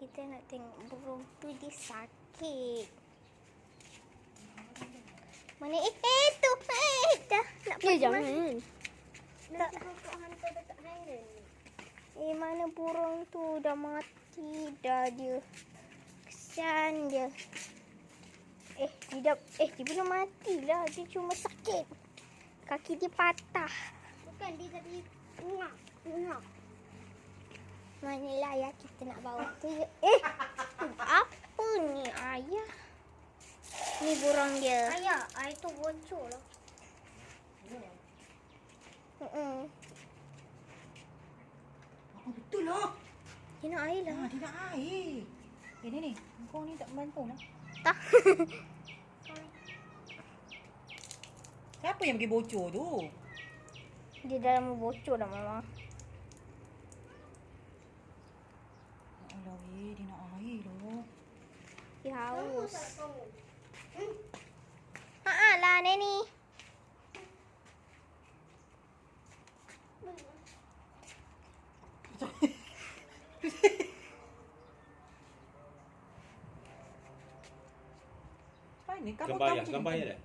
Kita nak tengok burung tu dia sakit. Mana tu? Dah nak pergi jangan. Nak pokok hantar dekat hanggan. Mana burung tu dah mati dah dia. Kesian dia. Dia belum matilah. Dia cuma sakit. Kaki dia patah. Bukan dia tadi ngak. Manalah ya kita nak bawa tu. Apa ni ayah? Ni burung dia. Ayah, air tu bocor lah. Apa betul lah? Dia nak air lah. Dia nak air. Ni. Kau ni tak bantu lah. Tak. Siapa yang pergi bocor tu? Dia dalam bocor dah mama. Alah dia nak air lah. Dia haus. Lah Neni. Ni Gambar ya dah.